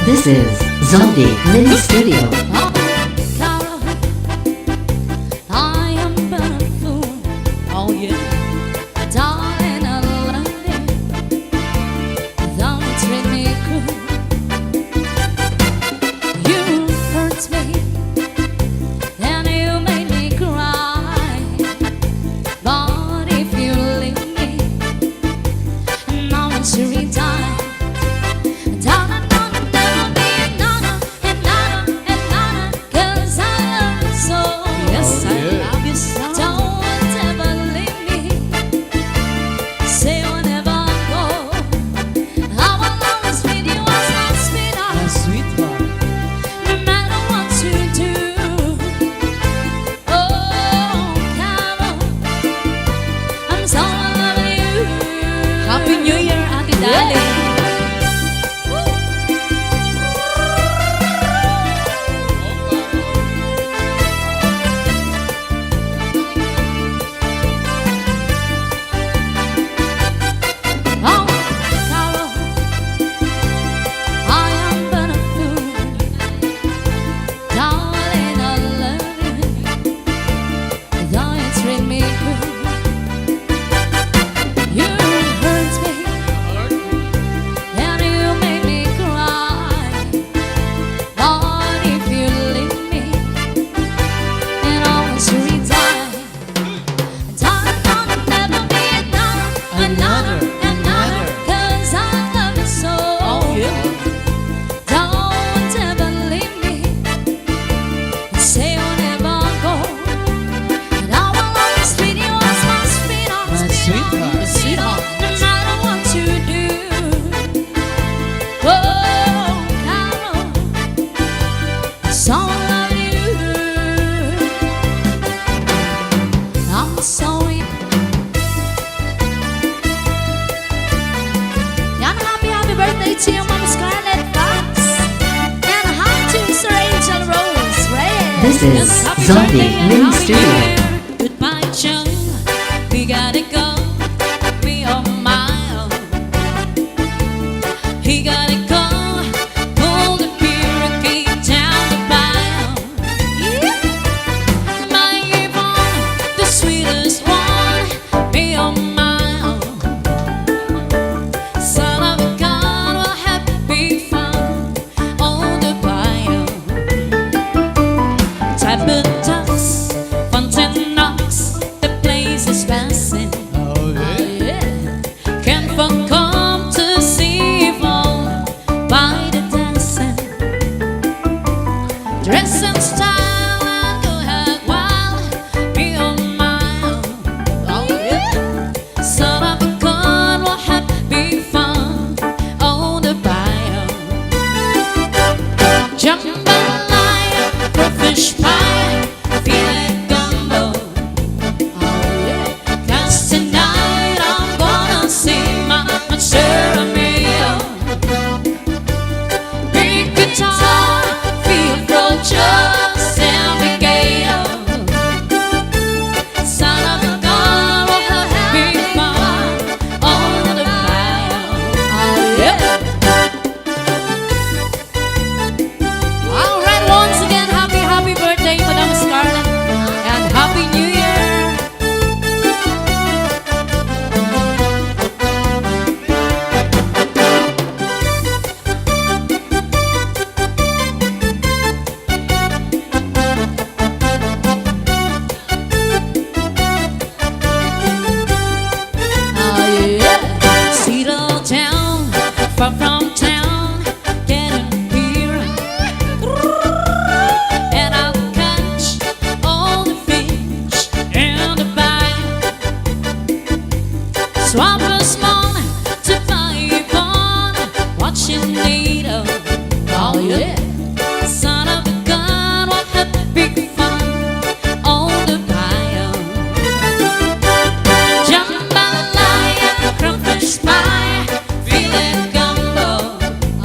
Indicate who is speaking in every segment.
Speaker 1: This is Zombie Mini Studio.
Speaker 2: Carol, I am but a fool. Oh yeah, darling, I love you. Don't treat me cruel. You hurt me, and you made me cry. But if you leave me, now it's your time. Happy New Year, Ate Dali. Oh, Carol, I am but a fool. Darling, I love you. Though you treat me cruel. You hurt me, and you made me cry. But if you leave me, and always retie, darling, I'll never be another, 'cause I love you so. Don't ever leave me, say you'll never go, and I will always treat you as my sweetheart. No matter what you do, oh, Carol, so I love you. I'm sorry. Yan, happy birthday to you, Mom Scarlett Fox, and hi to Sir Angel Rose Reyes.
Speaker 1: This is
Speaker 2: Happy
Speaker 1: Zombie
Speaker 2: birthday and
Speaker 1: Mini
Speaker 2: happy
Speaker 1: Studio.
Speaker 2: New Year. Goodbye, Joe. We gotta go. We are mile. He gotta go. Pull the barricade down the mile. My Yvonne, the sweetest one. Be a mile. Son of a gun, we'll have big fun on the bio. Type of ducks, Fontaine knocks, the place is passing. Can't come to see Yvonne by the dancing. Dress and style and go ahead wild. Be a mile. Son of a gun, we'll have big fun on the bio. Jambalaya, fish pie, filet gumbo. 'Cause tonight I'm gonna see my Maceramio. Big guitar, feel just alligator. Son of a gun, we'll have big fun on the bio. All right, once again, happy birthday, Madam Scarlett, and happy New Year. Settle down, far from town, getting here. And I'll catch all the fish in the bag. Swap a spoon to buy Yvonne, what you need. Oh yeah. Son of a gun, what a big fun on the bio. Jambalaya, crawfish pie, filet gumbo.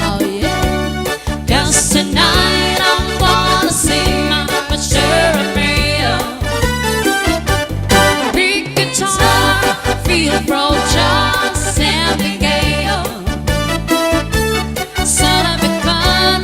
Speaker 2: Oh yeah. 'Cause tonight I'm gonna see my Maceramio. Big guitar, feel just alligator. Son of a gun,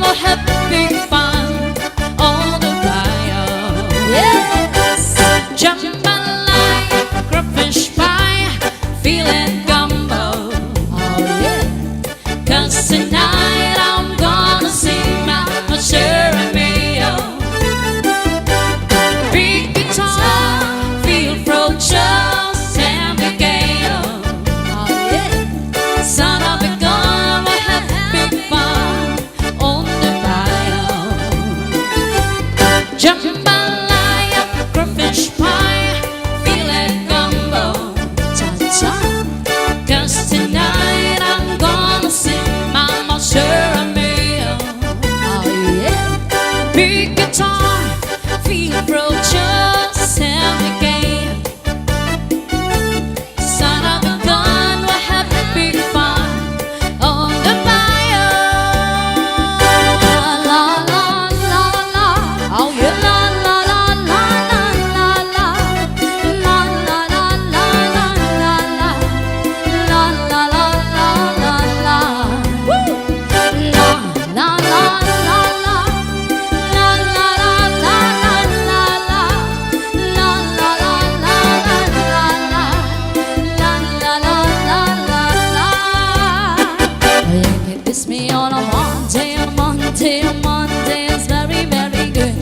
Speaker 2: Monday is very, very good.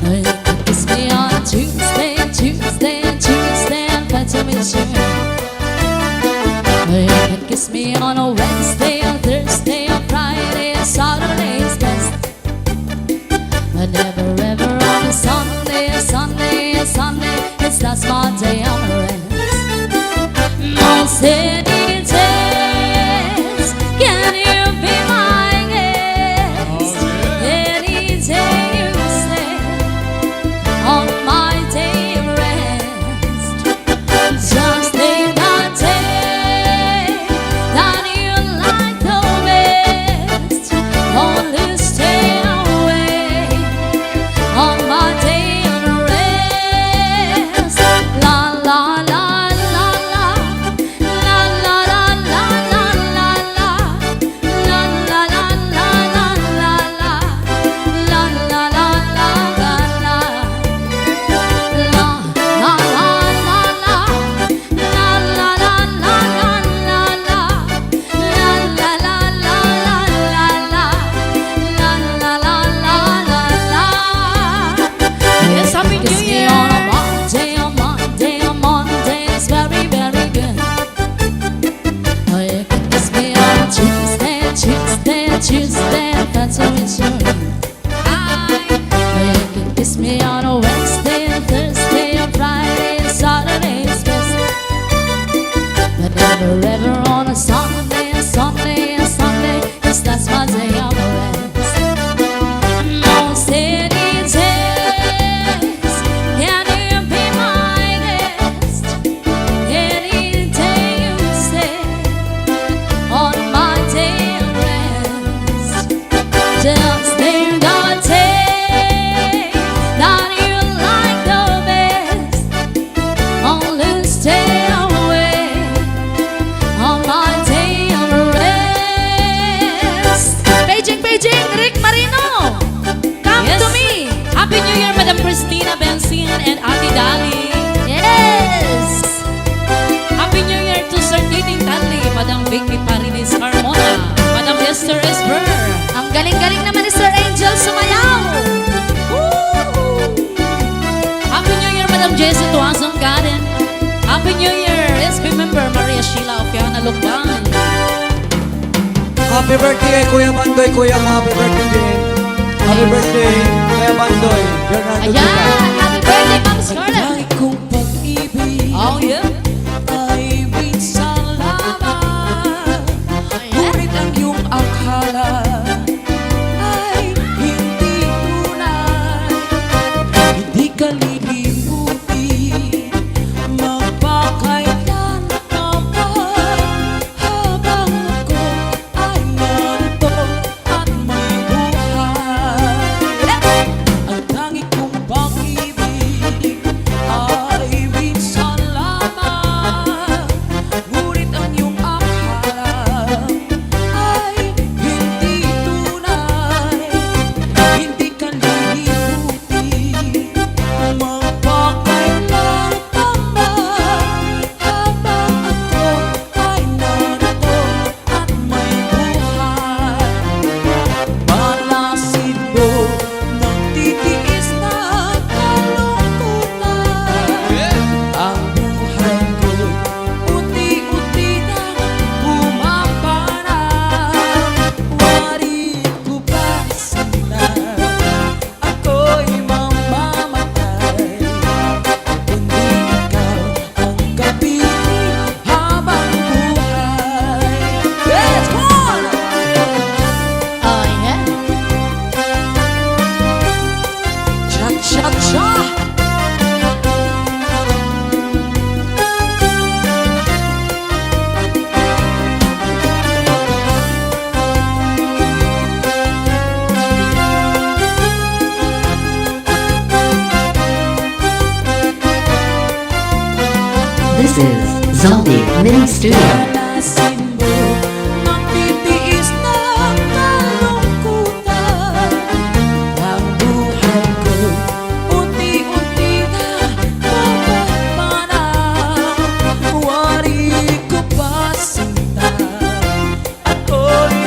Speaker 2: You can kiss me on a Tuesday, and better with you. You can kiss me on a Wednesday, or Thursday, or Friday, or Saturday is best. But never ever on a Sunday, it's that's my day of rest. Most any days, can you be my guest? Any day you say, on my day of rest. Just take that day that you like the best. Only stay away on my day of rest. La la la la la, la la la la la la la, la la la la la la la, la la la la la la. Yes, Happy New Year. On Monday is very, very good. Oh, you can kiss me on Tuesday, that's how it's sure. You can kiss me on a Wednesday, or Thursday, or Friday, or Saturday is best. But never ever on a Sunday, cause that's my day of rest. Most any days, can you be my guest? Any day you say, on my day of rest. Just think the day that you like the best. Only stay away on my day of rest. Paging, Rick Marino, come to me. Happy New Year, Madam Christina Benzin and Ate Dali. Yes. Happy New Year to Sir Titing Tanli, Madam Vicky Parinis Carmona, Madam Esther Esber. Ang galing-galing naman ni Sir Angel sumayaw. Woo! Happy New Year, Madam Jessie Tuazong Garden. Happy New Year, SB member Maria Sheila Ofiana Lukban.
Speaker 3: Happy birthday, Kuya Bandoy. Kuya mo, happy birthday din. Happy birthday, Kuya Bandoy. Bernardo
Speaker 2: Ayan, happy birthday, Ma'am Scarlett.
Speaker 4: Ang kong pag-ibig
Speaker 2: Oh, yeah.
Speaker 4: ay minsan lamang. Ngunit ang iyong akala ay hindi tunay. Hindi ka lilimutin, magpakailan naman. Habang ako ay narito at may buhay. Ang tangi kong pag-ibig ay minsan lamang. Ngunit ang iyong akala ay hindi tunay. Hindi ka lilimutin, magpakailan naman. Habang ako ay narito at may buhay. Malasin mo, nagtitiis na kalungkutan. Ang buhay ko, unti-unti na bumaparang. Wari ko ba sana, ako'y mamamatay. Kundi ikaw ang kapiling habang buhay. Let's go!
Speaker 2: Oh, yeah.
Speaker 4: Cha-cha-cha!
Speaker 1: This is Zombie Mini Studio.
Speaker 4: Malasin mo, nagtitiis na kalungkutan. Ang buhay ko, unti-unti na bumaparang. Wari ko ba sinta, ako'y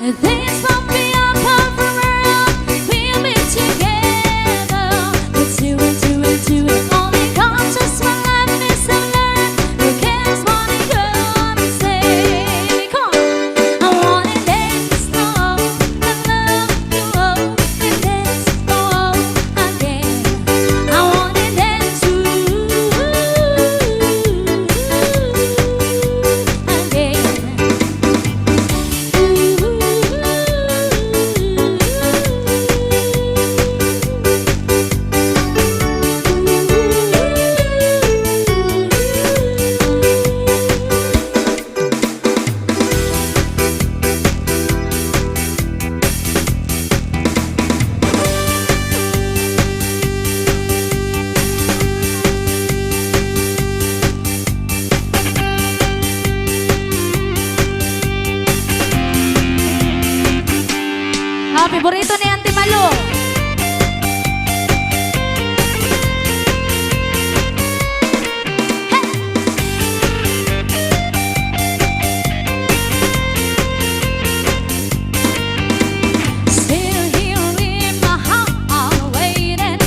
Speaker 2: Things won't be apart forever. We'll be together. Let's do it, do it, do it. Only comes just one life is to learn. Who cares what you're gonna say? Come on. I wanna dance slow, and love you all, and dance slow again. I wanna dance to Favorito ni Auntie Malu. Still here in my heart, waiting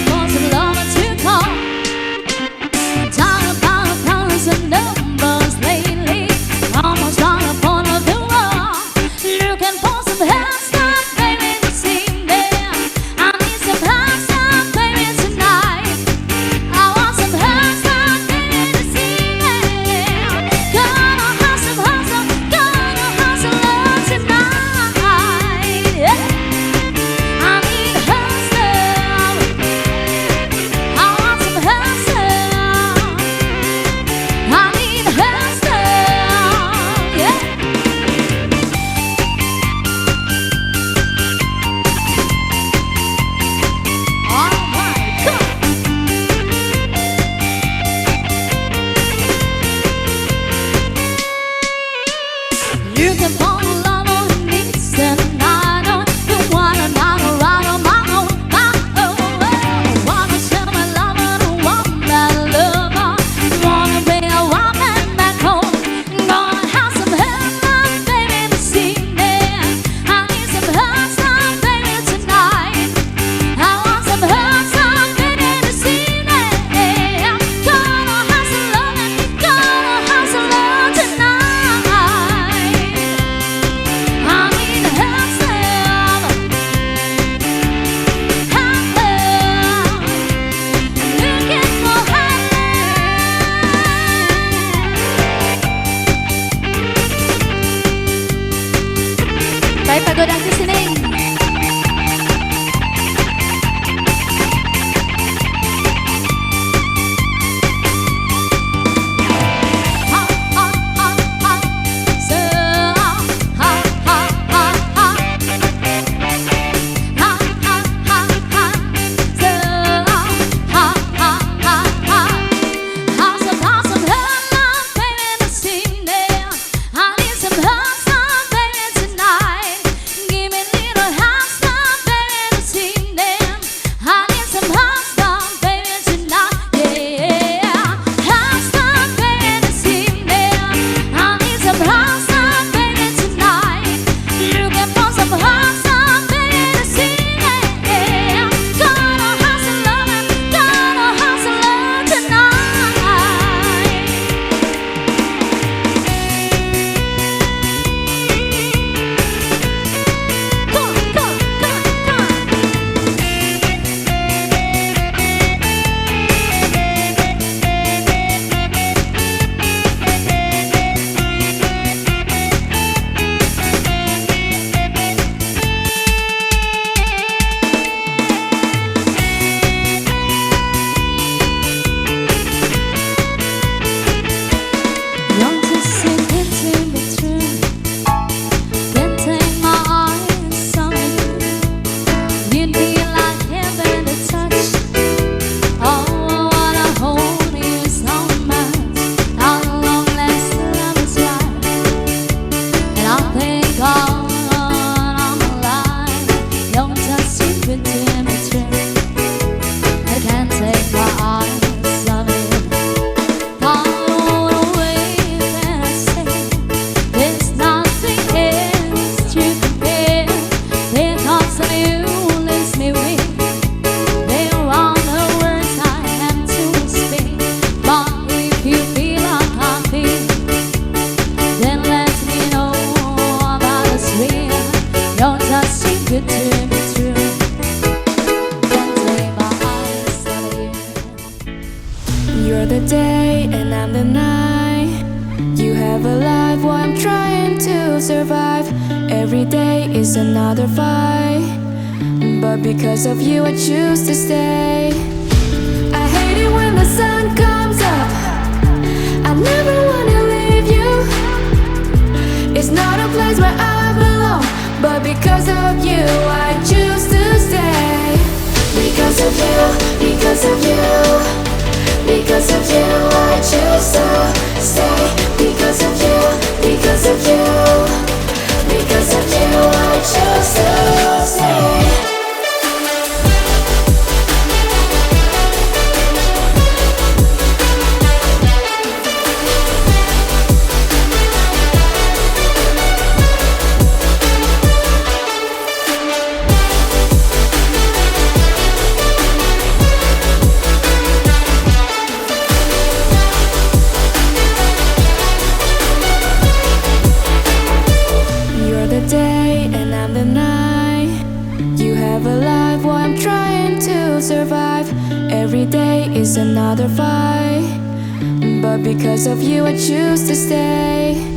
Speaker 2: for some love to come. Talk about colors and numbers lately, almost on a corner of the wall. Looking for some help. You can fall in love on needs tonight. You wanna knock around on my own, my own. Wanna share my love and want that lover. Wanna bring a woman back home. Gonna have some help, baby, this evening. I need some help, baby, tonight. I want some help, baby, this evening. Gonna have some love, gonna have some love tonight. Tayo pagod ang sisining. Give me a little
Speaker 5: Every day is another fight, but because of you I choose to stay. I hate it when the sun comes up, I never wanna leave you. It's not a place where I belong, but because of you I choose to stay. Because of you, because of you, because of you I choose to stay. Because of you, because of you, because of you I choose to stay. Day and I'm the night. You have a life while I'm trying to survive. Every day is another fight, but because of you I choose to stay.